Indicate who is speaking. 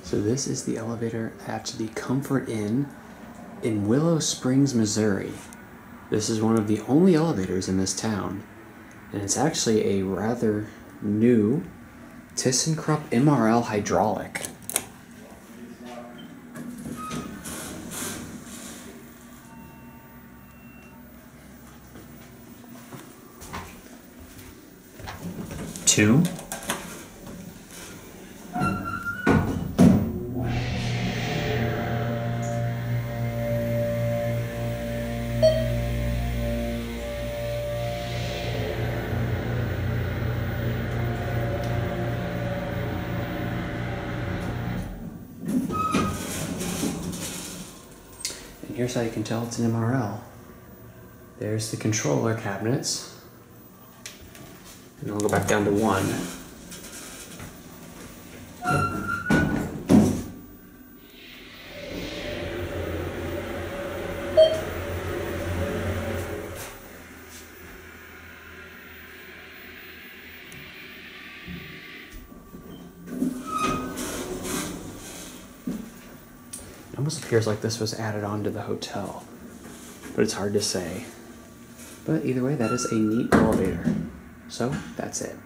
Speaker 1: So this is the elevator at the Comfort Inn in Willow Springs, Missouri. This is one of the only elevators in this town, and it's actually a rather new Thyssenkrupp MRL hydraulic. Two. And here's how you can tell it's an MRL. There's the controller cabinets. And I'll go back down to one. It almost appears like this was added on to the hotel, but it's hard to say. But either way, that is a neat elevator. So that's it.